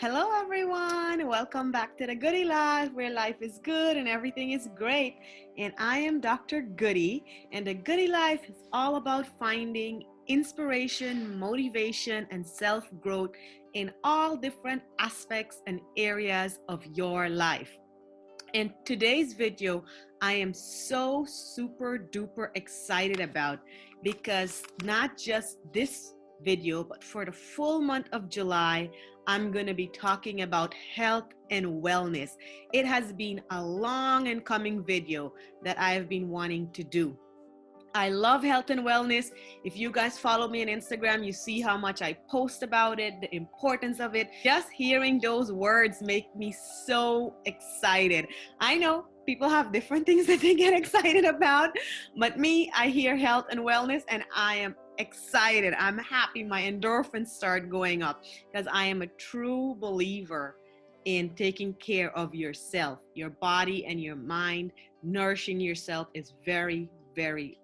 Hello everyone, welcome back to the Goody Life, where life is good and everything is great. And I am Dr. Goody, and the Goody Life is all about finding inspiration, motivation, and self-growth in all different aspects and areas of your life. In today's video, I am so super duper excited about, because not just this video, but for the full month of July, I'm going to be talking about health and wellness. It has been a long and coming video that I have been wanting to do. I love health and wellness. If you guys follow me on Instagram, you see how much I post about it, the importance of it. Just hearing those words make me so excited. I know people have different things that they get excited about, but me, I hear health and wellness and I am excited. I'm happy. My endorphins start going up because I am a true believer in taking care of yourself, your body and your mind. Nourishing yourself is very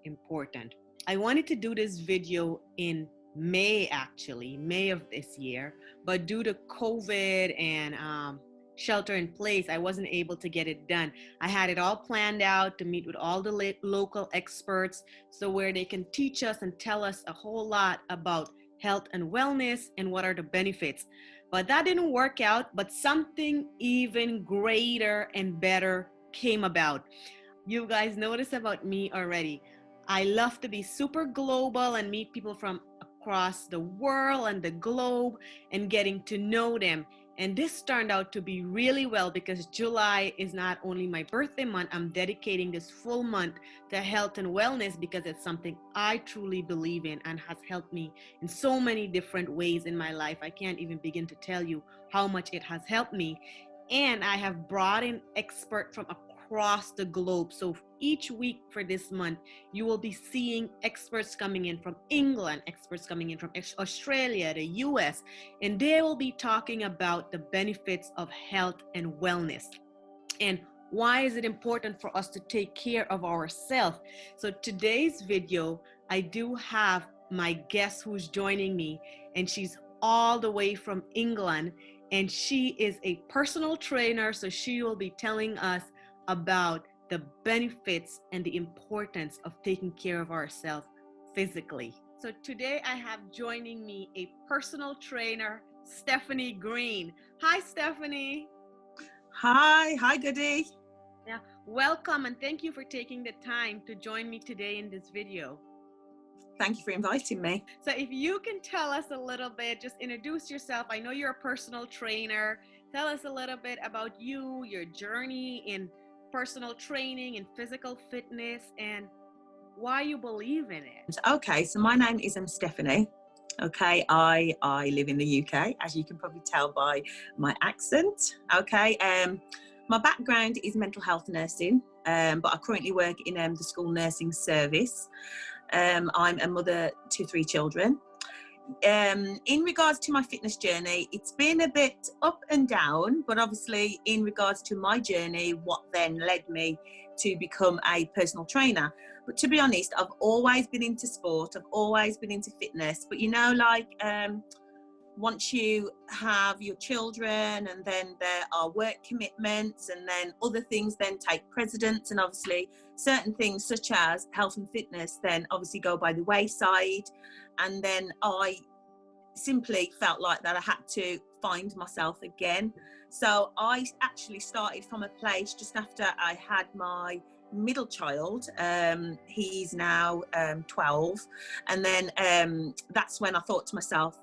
important. I wanted to do this video in May of this year, but due to COVID and shelter in place, I wasn't able to get it done. I had it all planned out to meet with all the local experts, so where they can teach us and tell us a whole lot about health and wellness and what are the benefits. But that didn't work out, but something even greater and better came about. You guys notice about me already. I love to be super global and meet people from across the world and the globe and getting to know them. And this turned out to be really well, because July is not only my birthday month, I'm dedicating this full month to health and wellness because it's something I truly believe in and has helped me in so many different ways in my life. I can't even begin to tell you how much it has helped me. And I have brought in experts from across the globe. So each week for this month, you will be seeing experts coming in from England, experts coming in from Australia, the US, and they will be talking about the benefits of health and wellness. And why is it important for us to take care of ourselves? So today's video, I do have my guest who's joining me, and she's all the way from England, and she is a personal trainer. So she will be telling us about the benefits and the importance of taking care of ourselves physically. So today I have joining me a personal trainer, Stephanie Green. Hi, Stephanie. Hi, Goody. Yeah, welcome, and thank you for taking the time to join me today in this video. Thank you for inviting me. So if you can tell us a little bit, just introduce yourself. I know you're a personal trainer. Tell us a little bit about you, your journey in personal training and physical fitness, and why you believe in it. Okay, so my name is Stephanie. Okay, I live in the UK, as you can probably tell by my accent. Okay, my background is mental health nursing, but I currently work in the school nursing service. I'm a mother to 3 children. In regards to my fitness journey, it's been a bit up and down, but obviously in regards to my journey, what then led me to become a personal trainer. But to be honest, I've always been into sport, I've always been into fitness, but you know, like once you have your children and then there are work commitments and then other things then take precedence, and obviously certain things such as health and fitness then obviously go by the wayside. And then I simply felt like that I had to find myself again. So I actually started from a place just after I had my middle child. He's now 12. And then that's when I thought to myself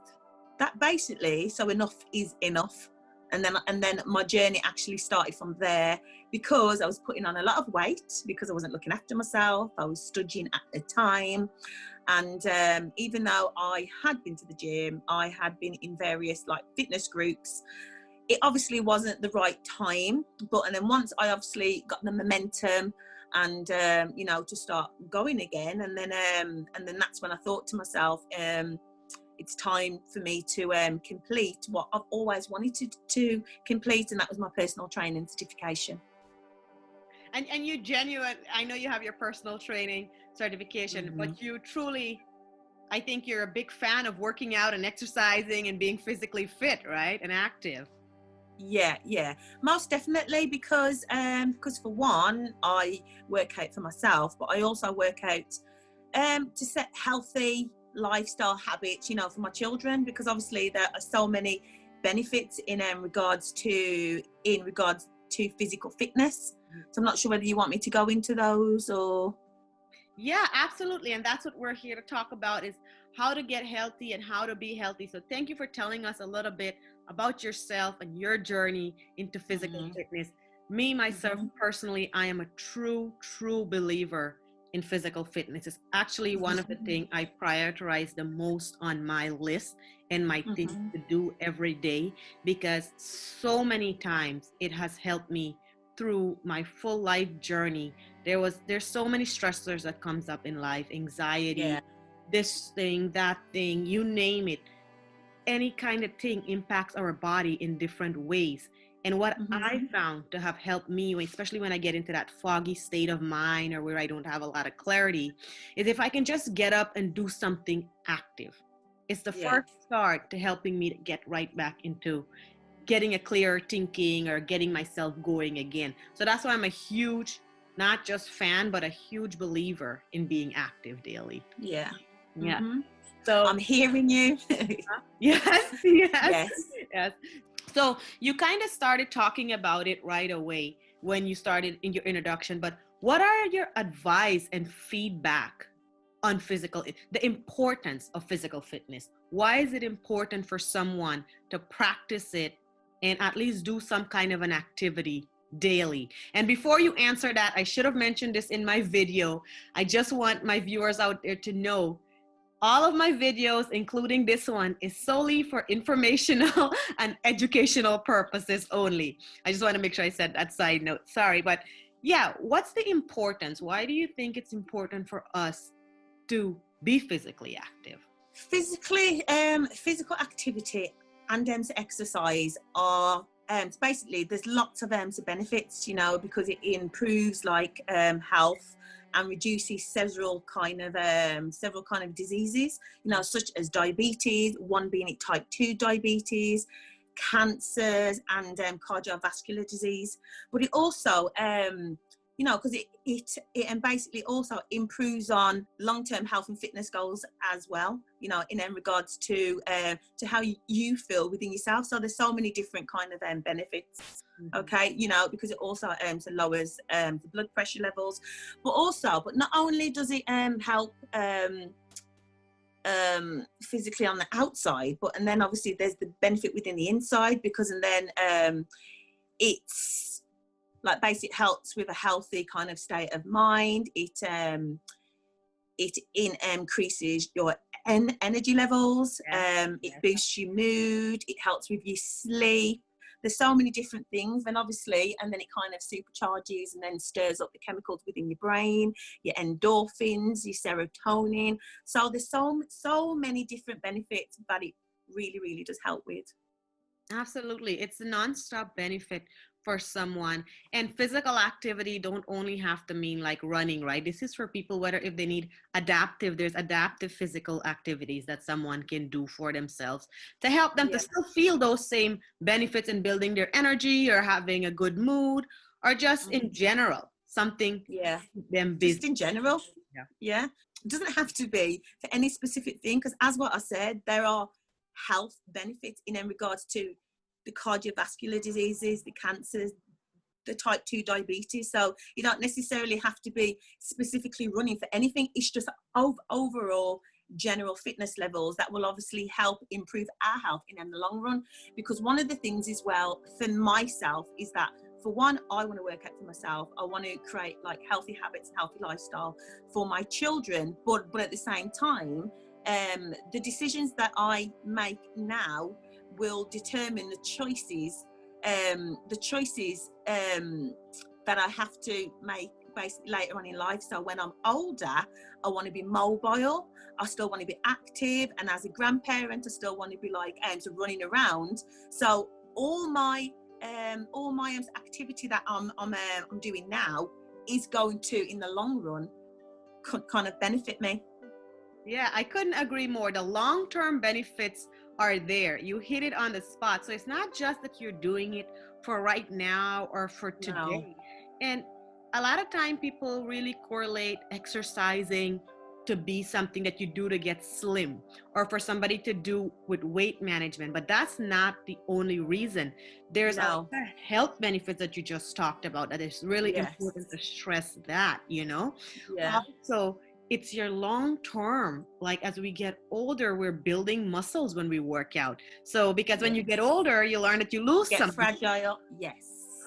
that basically, so enough is enough. And then my journey actually started from there, because I was putting on a lot of weight because I wasn't looking after myself. I was studying at the time. And even though I had been to the gym, I had been in various like fitness groups, it obviously wasn't the right time. And then once I obviously got the momentum and you know, to start going again, and then that's when I thought to myself, it's time for me to complete what I've always wanted to complete, and that was my personal training certification. And you genuine, I know you have your personal training certification, but you truly, I think you're a big fan of working out and exercising and being physically fit, right? And active. Yeah, most definitely, because for one, I work out for myself, but I also work out to set healthy lifestyle habits, you know, for my children, because obviously there are so many benefits in regards to physical fitness. So I'm not sure whether you want me to go into those or. Yeah, absolutely. And that's what we're here to talk about, is how to get healthy and how to be healthy. So thank you for telling us a little bit about yourself and your journey into physical fitness. Me, myself, personally, I am a true believer in physical fitness. It's actually one of the things I prioritize the most on my list and my things to do every day, because so many times it has helped me through my full life journey. There's so many stressors that comes up in life, anxiety, Yeah. this thing, that thing, you name it. Any kind of thing impacts our body in different ways. And what I found to have helped me, especially when I get into that foggy state of mind or where I don't have a lot of clarity, is if I can just get up and do something active. It's the Yeah. first start to helping me to get right back into getting a clearer thinking or getting myself going again. So that's why I'm a huge, not just fan, but a huge believer in being active daily. Yeah. Yeah. I'm So hearing you. yes, Yes. yes. So you kind of started talking about it right away when you started in your introduction, but what are your advice and feedback on the importance of physical fitness? Why is it important for someone to practice it and at least do some kind of an activity daily? And before you answer that, I should have mentioned this in my video. I just want my viewers out there to know all of my videos, including this one, is solely for informational and educational purposes only. I just want to make sure I said that side note. Sorry, but yeah, what's the importance? Why do you think it's important for us to be physically active? Physical activity and exercise are basically, there's lots of benefits, you know, because it improves like health and reduces several kind of diseases, you know, such as diabetes, one being type 2 diabetes, cancers, and cardiovascular disease. But it also you know, because it basically also improves on long-term health and fitness goals as well, you know, in regards to how you feel within yourself. So there's so many different kind of benefits, okay, you know, because it also lowers the blood pressure levels, but not only does it help physically on the outside, and then obviously there's the benefit within the inside, because and then it's like basically helps with a healthy kind of state of mind. It increases your energy levels. It boosts your mood. It helps with your sleep. There's so many different things, and obviously, and then it kind of supercharges and then stirs up the chemicals within your brain, your endorphins, your serotonin. So there's so many different benefits that it really does help with. Absolutely. It's a nonstop benefit for someone. And physical activity don't only have to mean like running, right? This is for people, whether if they need there's adaptive physical activities that someone can do for themselves to help them to still feel those same benefits in building their energy or having a good mood, or just in general, something them busy. Just in general. Yeah. It doesn't have to be for any specific thing, because as what I said, there are health benefits in regards to the cardiovascular diseases, the cancers, the type 2 diabetes. So you don't necessarily have to be specifically running for anything. It's just overall general fitness levels that will obviously help improve our health in the long run. Because one of the things as well for myself is that, for one, I want to work out for myself. I want to create like healthy habits and healthy lifestyle for my children, but at the same time, the decisions that I make now will determine the choices that I have to make basically later on in life. So when I'm older, I want to be mobile. I still want to be active, and as a grandparent, I still want to be like so running around. So all my activity that I'm doing now is going to, in the long run, kind of benefit me. Yeah, I couldn't agree more. The long-term benefits are there. You hit it on the spot. So it's not just that you're doing it for right now or for No, today. And a lot of time people really correlate exercising to be something that you do to get slim or for somebody to do with weight management, but that's not the only reason. There's a lot no, of health benefits that you just talked about that is really yes, important to stress that, you know. yeah, Also, it's your long term. Like as we get older, we're building muscles when we work out. So because when you get yes. older, you learn that you lose Get some, fragile, yes.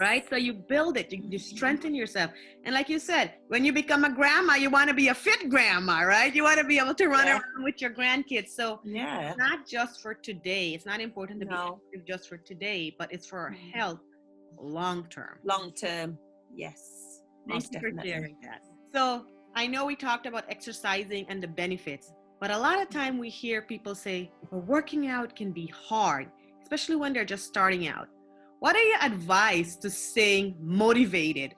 right? So you build it, you strengthen yourself. And like you said, when you become a grandma, you want to be a fit grandma, right? You want to be able to run Yeah, around with your grandkids. So yeah, it's not just for today. It's not important to be no. active just for today, but it's for our health long term. Long term, yes, Thank most you for definitely. sharing that. So I know we talked about exercising and the benefits, but a lot of time we hear people say, well, working out can be hard, especially when they're just starting out. What are your advice to staying motivated?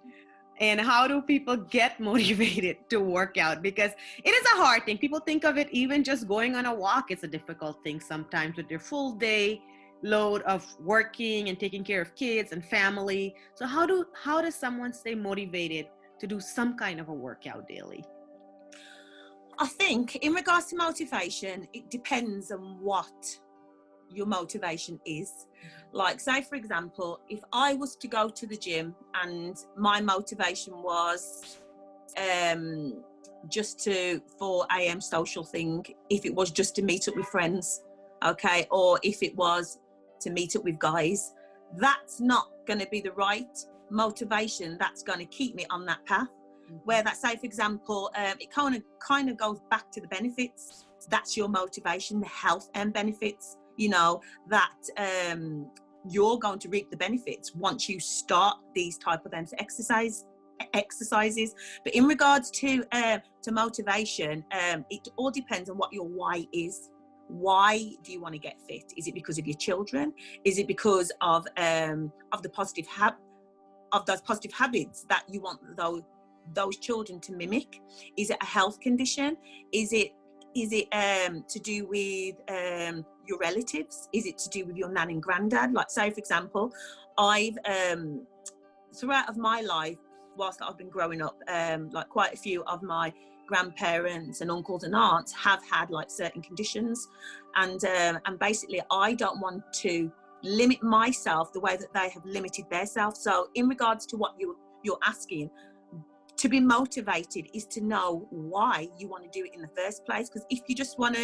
And how do people get motivated to work out? Because it is a hard thing. People think of it even just going on a walk. It's a difficult thing sometimes with their full day load of working and taking care of kids and family. So how does someone stay motivated to do some kind of a workout daily? I think in regards to motivation, it depends on what your motivation is. Like, say, for example, if I was to go to the gym and my motivation was just to for AM social thing, if it was just to meet up with friends, okay, or if it was to meet up with guys, that's not going to be the right motivation that's going to keep me on that path. Where that, say, for example, it kind of goes back to the benefits. That's your motivation, the health and benefits, you know, that you're going to reap the benefits once you start these type of exercises. But in regards to motivation, it all depends on what your why is. Why do you want to get fit? Is it because of your children? Is it because of the of those positive habits that you want those children to mimic? Is it a health condition? Is it to do with your relatives? Is it to do with your nan and granddad? Like, say, for example, I've throughout of my life, whilst I've been growing up, like quite a few of my grandparents and uncles and aunts have had like certain conditions, and basically I don't want to limit myself the way that they have limited themselves. So in regards to what you're asking, to be motivated is to know why you want to do it in the first place. Because if you just want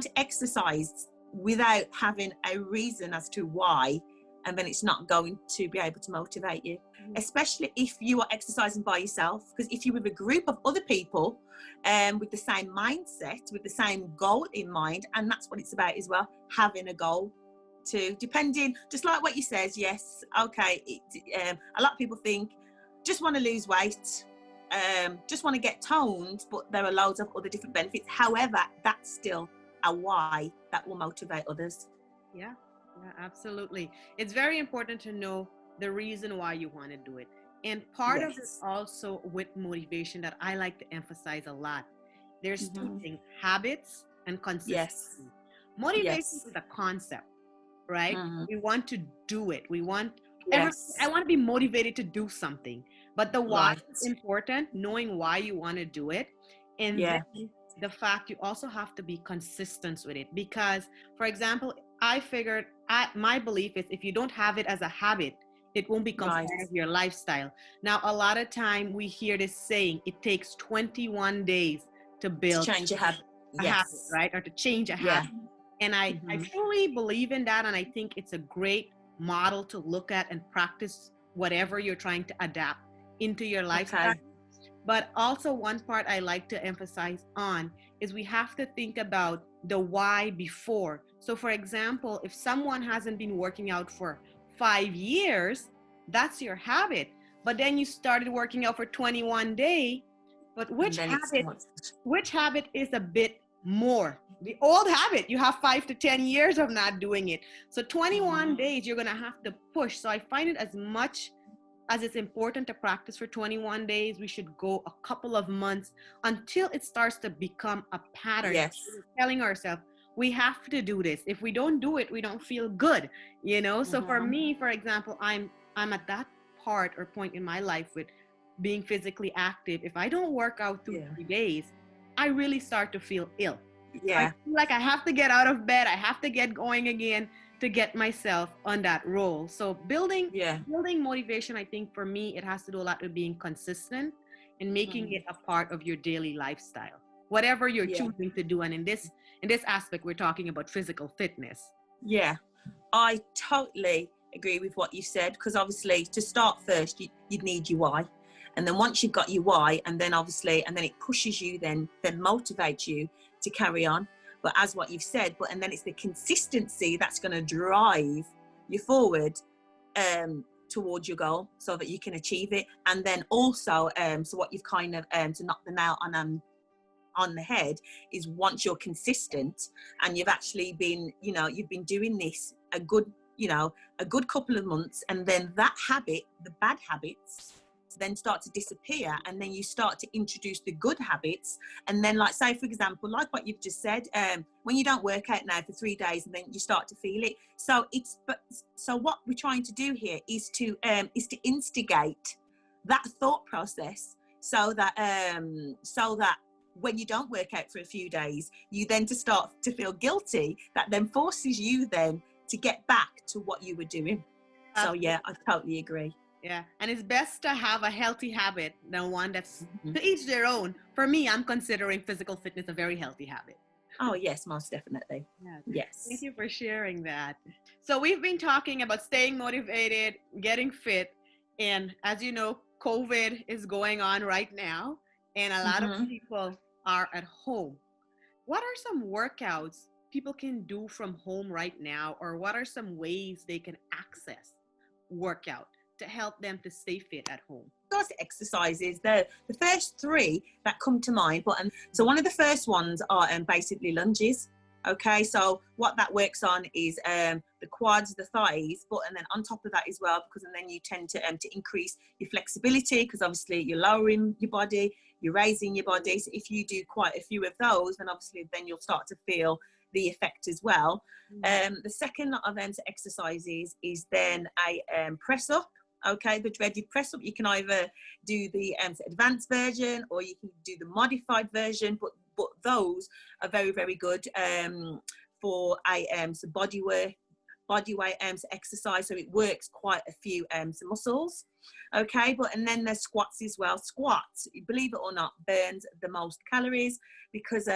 to exercise without having a reason as to why, and then it's not going to be able to motivate you, especially if you are exercising by yourself. Because if you're with a group of other people with the same mindset, with the same goal in mind, and that's what it's about as well, having a goal. To depending, just like what you says, yes, okay, a lot of people think just want to lose weight, just want to get toned, but there are loads of other different benefits. However, that's still a why that will motivate others. Yeah, yeah, absolutely. It's very important to know the reason why you want to do it. And part of it Yes. also with motivation that I like to emphasize a lot. There's two Mm-hmm. things, habits and Yes. consistency. Motivation Yes. is a concept, right? Mm-hmm. We want to do it. I Yes. want to be motivated to do something. But the why Right. is important, knowing why you want to do it. And Yeah. then the fact you also have to be consistent with it. Because, for example, I figured my belief is if you don't have it as a habit, it won't become Right. part of your lifestyle. Now, a lot of time we hear this saying, it takes 21 days to To build change your habit. a habit, Yes. right? Or to change a Yeah. habit. And I Mm-hmm. truly believe in that. And I think it's a great model to look at and practice whatever you're trying to adapt into your lifestyle. Okay. But also one part I like to emphasize on is we have to think about the why before. So for example, if someone hasn't been working out for 5 years, that's your habit. But then you started working out for 21 days. But And then it's which habit is a bit more? The old habit, you have 5 to 10 years of not doing it. So 21 mm-hmm. days, you're going to have to push. So I find it as much as it's important to practice for 21 days, we should go a couple of months until it starts to become a pattern. Yes. We're telling ourselves, we have to do this. If we don't do it, we don't feel good, you know? So for me, for example, I'm at that part or point in my life with being physically active. If I don't work out 3 days, I really start to feel ill. I feel like I have to get out of bed. I have to get going again to get myself on that roll. So building motivation, I think for me, it has to do a lot with being consistent and making it a part of your daily lifestyle, whatever you're choosing to do. And in this aspect, we're talking about physical fitness. Yeah, I totally agree with what you said, because obviously to start first, you'd need your why. And then once you've got your why, and then it pushes you, then motivates you to carry on. But as what you've said, and then it's the consistency that's going to drive you forward towards your goal so that you can achieve it. And then also, so what you've kind of, to knock the nail on the head is, once you're consistent and you've actually been, you've been doing this a good couple of months, and then that habit, the bad habits, then start to disappear, and then you start to introduce the good habits. And then, like, say for example, like what you've just said, when you don't work out now for 3 days, and then you start to feel it. So what we're trying to do here is to instigate that thought process, so that when you don't work out for a few days, you then to start to feel guilty, that then forces you then to get back to what you were doing. So yeah, I totally agree. Yeah, and it's best to have a healthy habit than one that's to each their own. For me, I'm considering physical fitness a very healthy habit. Oh yes, most definitely. Yes. Thank you for sharing that. So we've been talking about staying motivated, getting fit, and as you know, COVID is going on right now, and a lot of people are at home. What are some workouts people can do from home right now, or what are some ways they can access workout to help them to stay fit at home? Those exercises, the first 3 that come to mind, so one of the first ones are basically lunges. Okay, so what that works on is the quads, the thighs, and then on top of that as well, because then you tend to increase your flexibility, because obviously you're lowering your body, you're raising your body. So if you do quite a few of those, then obviously then you'll start to feel the effect as well. The second lot of exercises is then a press up. Okay, the dreaded press up. You can either do the advanced version, or you can do the modified version, but those are very, very good for some body weight exercise. So it works quite a few muscles. Okay, and then there's squats as well. Squats, believe it or not, burns the most calories, because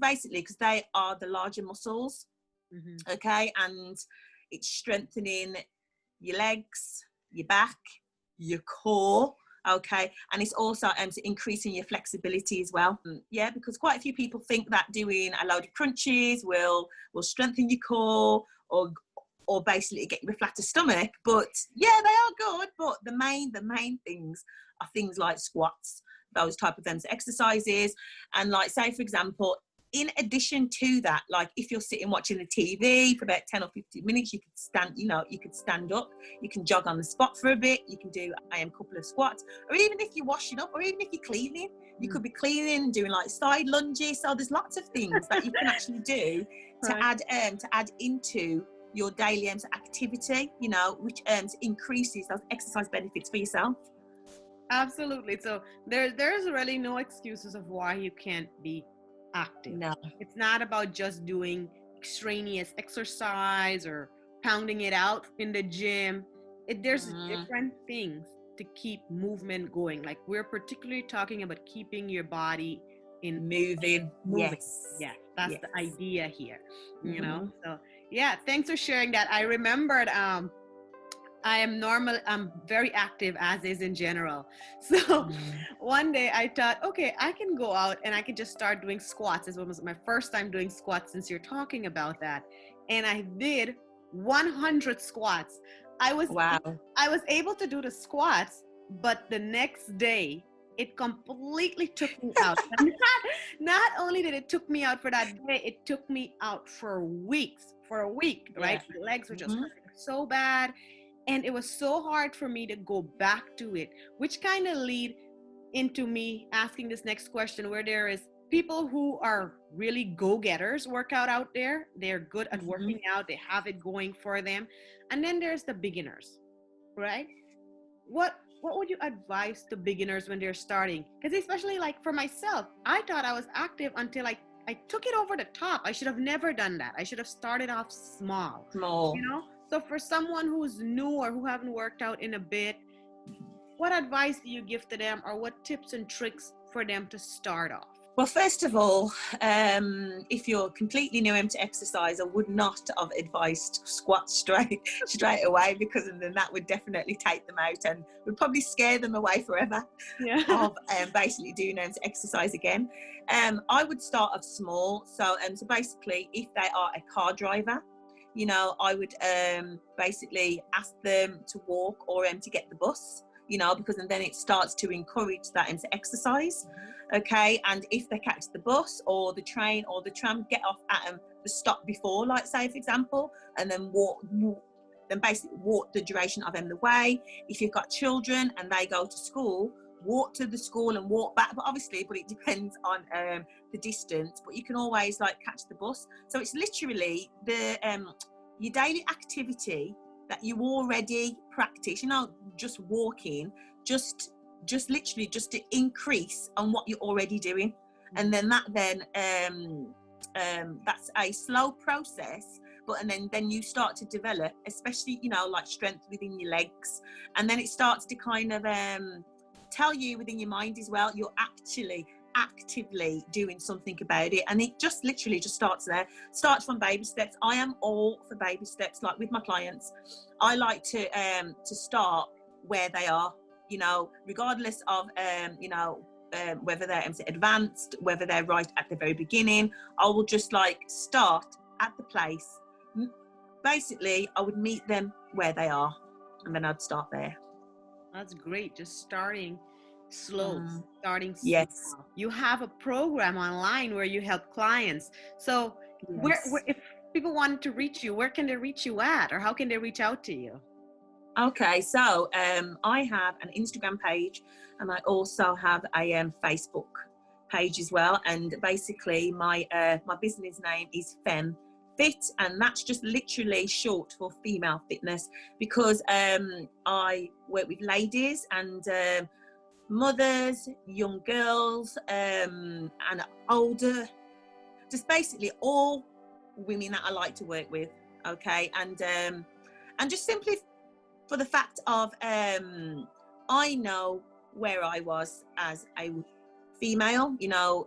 basically they are the larger muscles. Okay, and it's strengthening your legs, your back, your core. Okay, and it's also increasing your flexibility as well. Yeah, because quite a few people think that doing a load of crunches will strengthen your core, or basically get you a flatter stomach. But yeah, they are good. But the main things are things like squats, those type of exercises. And like, say for example, in addition to that, like if you're sitting watching the TV for about 10 or 15 minutes, you could stand up, you can jog on the spot for a bit, you can do a couple of squats, or even if you're washing up, or even if you're cleaning, you could be cleaning and doing like side lunges. So there's lots of things that you can actually do to add into your daily activity, which increases those exercise benefits for yourself. Absolutely. So there's really no excuses of why you can't be active. No, it's not about just doing extraneous exercise or pounding it out in the gym. There's different things to keep movement going. Like, we're particularly talking about keeping your body in moving. Yes, that's the idea here. You know, so yeah, thanks for sharing that. I remembered I'm very active, as is in general. So one day I thought, okay, I can go out and I can just start doing squats. This was my first time doing squats, since you're talking about that. And I did 100 squats. I was able to do the squats, but the next day it completely took me out. Not only did it took me out for that day, it took me out for weeks, for a week, right? My legs were just hurting so bad. And it was so hard for me to go back to it, which kind of lead into me asking this next question, where there is people who are really go-getters workout out there. They're good at Mhm. working out. They have it going for them. And then there's the beginners, right? What would you advise to beginners when they're starting? Because especially like for myself, I thought I was active until I took it over the top. I should have never done that. I should have started off small, More. you know? So for someone who's new or who haven't worked out in a bit, what advice do you give to them, or what tips and tricks for them to start off? Well, first of all, if you're completely new into exercise, I would not have advised squat straight away, because then that would definitely take them out and would probably scare them away forever Yeah. of basically doing exercise again. I would start off small. So basically, if they are a car driver, I would basically ask them to walk or to get the bus, because then it starts to encourage that exercise. Okay, and if they catch the bus or the train or the tram, get off at the stop before, like say for example, and then then basically walk the duration of the way. If you've got children and they go to school, walk to the school and walk back. But it depends on the distance. But you can always catch the bus. So it's literally the your daily activity that you already practice. Just walking, just literally just to increase on what you're already doing. And then that's a slow process, but and then you start to develop, especially strength within your legs, and then it starts to kind of tell you within your mind as well, you're actually actively doing something about it. And it just literally just starts from baby steps. I am all for baby steps. Like with my clients, I like to start where they are, regardless of whether they're advanced, whether they're right at the very beginning. I will just start at the place. Basically, I would meet them where they are, and then I'd start there. That's great. Just starting slow, starting small. Yes. You have a program online where you help clients. So Yes. where if people wanted to reach you, where can they reach you at, or how can they reach out to you? Okay, so I have an Instagram page, and I also have a Facebook page as well. And basically, my business name is Fem Fit, and that's just literally short for female fitness, because I work with ladies and mothers, young girls, and older, just basically all women that I like to work with. Okay, and just simply for the fact of I know where I was as a female,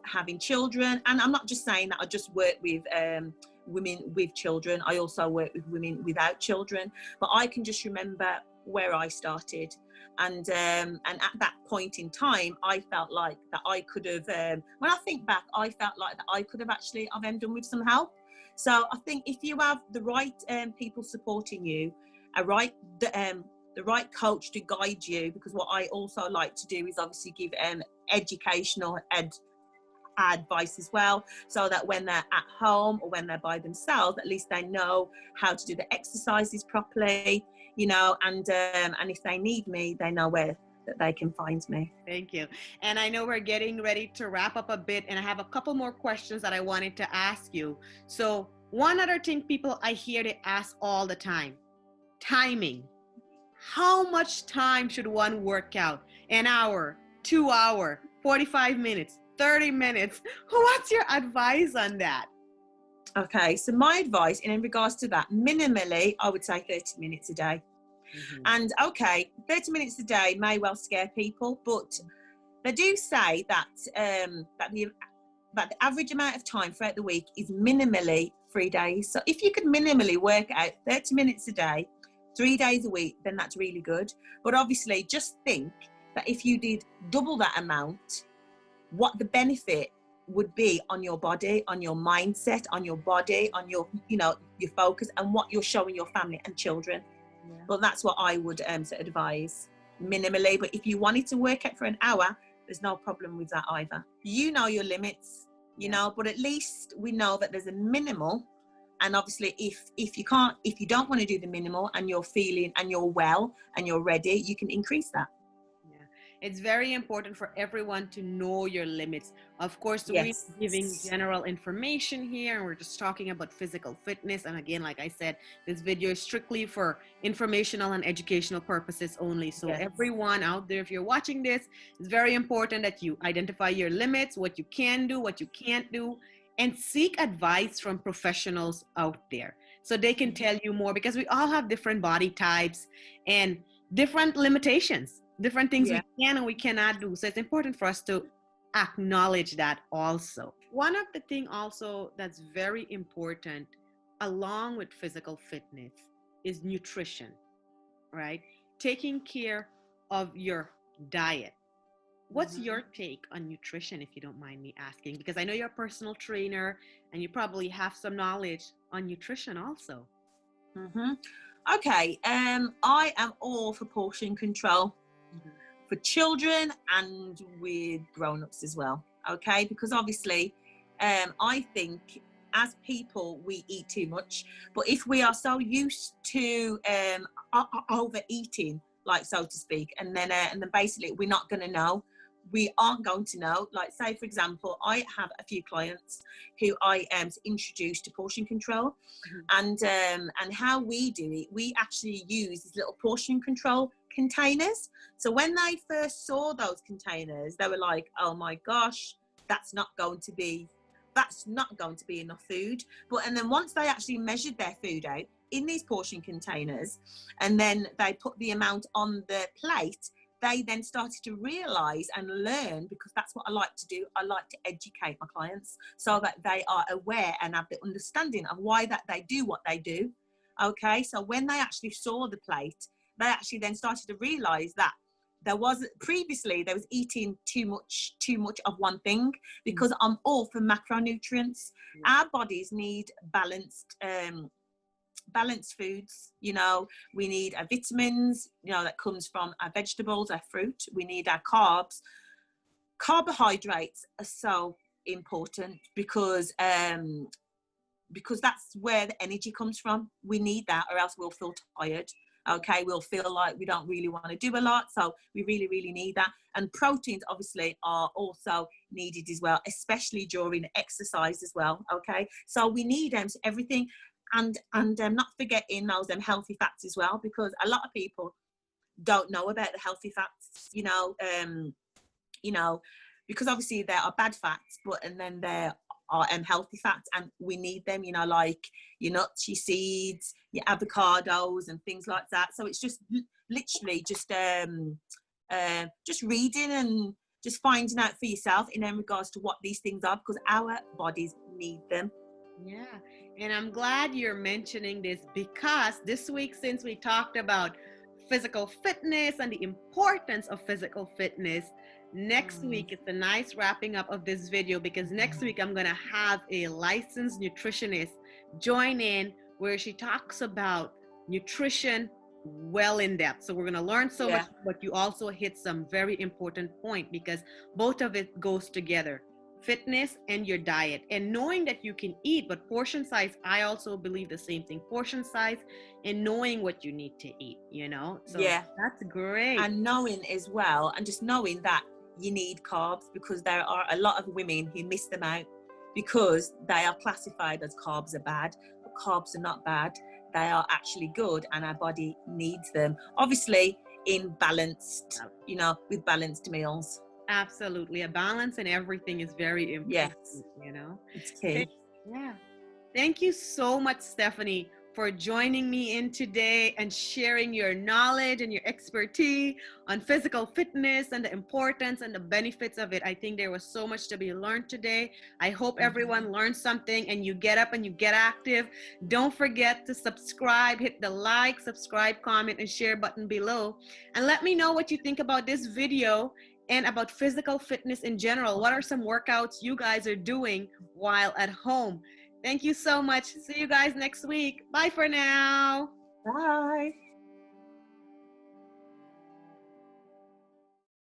having children. And I'm not just saying that I just work with women with children. I also work with women without children. But I can just remember where I started. And at that point in time, I felt like that I could have, when I think back, I felt like that I could have actually done with some help. So I think if you have the right people supporting you, the right coach to guide you, because what I also like to do is obviously give educational advice as well, so that when they're at home or when they're by themselves, at least they know how to do the exercises properly, and if they need me, they know where that they can find me. Thank you. And I know we're getting ready to wrap up a bit, and I have a couple more questions that I wanted to ask you. So one other thing I hear they ask all the time: timing. How much time should one work out? An hour, 2 hours, 45 minutes, 30 minutes? What's your advice on that? Okay, so my advice in regards to that, minimally, I would say 30 minutes a day. Mm-hmm. And okay, 30 minutes a day may well scare people, but they do say that the average amount of time throughout the week is minimally 3 days. So if you could minimally work out 30 minutes a day, 3 days a week, then that's really good. But obviously, just think that if you did double that amount, what the benefit would be on your body, on your mindset, on your body, on your, your focus, and what you're showing your family and children. Yeah. Well, that's what I would advise, minimally. But if you wanted to work out for an hour, there's no problem with that either. You know your limits, but at least we know that there's a minimal And obviously if you don't want to do the minimal and you're feeling and you're well and you're ready, you can increase that. Yeah, it's very important for everyone to know your limits. Of course, we're Yes. giving general information here, and we're just talking about physical fitness. And again, like I said, this video is strictly for informational and educational purposes only. So Yes. everyone out there, if you're watching this, it's very important that you identify your limits, what you can do, what you can't do, and seek advice from professionals out there so they can tell you more, because we all have different body types and different limitations, different things Yeah. we can and we cannot do. So it's important for us to acknowledge that also. One of the things also that's very important along with physical fitness is nutrition, right? Taking care of your diet. What's your take on nutrition, if you don't mind me asking? Because I know you're a personal trainer and you probably have some knowledge on nutrition also. Okay, I am all for portion control for children and with grown-ups as well. Okay, because obviously, I think as people we eat too much, but if we are so used to overeating, like so to speak, and then basically we're not going to know. We aren't going to know. Like, say for example, I have a few clients who I introduced to portion control, and how we do it, we actually use these little portion control containers. So when they first saw those containers, they were like, "Oh my gosh, that's not going to be enough food." But and then once they actually measured their food out in these portion containers, and then they put the amount on the plate, they then started to realize and learn, because that's what I like to do. I like to educate my clients so that they are aware and have the understanding of why that they do what they do. Okay, so when they actually saw the plate, they actually then started to realize that there was eating too much of one thing, because I'm all for macronutrients. Our bodies need balanced foods. We need our vitamins, that comes from our vegetables, our fruit. We need our carbs. Carbohydrates are so important because that's where the energy comes from. We need that, or else we'll feel tired. Okay, we'll feel like we don't really want to do a lot, so we really, really need that. And proteins obviously are also needed as well, especially during exercise as well. Okay, so we need everything. And not forgetting those healthy fats as well, because a lot of people don't know about the healthy fats, because obviously there are bad fats, and then there are healthy fats, and we need them, like your nuts, your seeds, your avocados and things like that. So it's just literally just reading and just finding out for yourself in regards to what these things are, because our bodies need them. Yeah, and I'm glad you're mentioning this, because this week, since we talked about physical fitness and the importance of physical fitness, next week it's a nice wrapping up of this video, because next week I'm going to have a licensed nutritionist join in, where she talks about nutrition well in depth. So we're going to learn so much, but you also hit some very important point, because both of it goes together. Fitness and your diet, and knowing that you can eat, but portion size, I also believe the same thing. Portion size and knowing what you need to eat, so that's great. And knowing as well, and just knowing that you need carbs, because there are a lot of women who miss them out because they are classified as carbs are bad, but carbs are not bad. They are actually good, and our body needs them, obviously in balanced, with balanced meals. Absolutely. A balance in everything is very important. Yes. It's key. Yeah. Thank you so much, Stephanie, for joining me in today and sharing your knowledge and your expertise on physical fitness and the importance and the benefits of it. I think there was so much to be learned today. I hope everyone learned something and you get up and you get active. Don't forget to subscribe, hit the like, subscribe, comment, and share button below. And let me know what you think about this video and about physical fitness in general. What are some workouts you guys are doing while at home? Thank you so much. See you guys next week. Bye for now. Bye.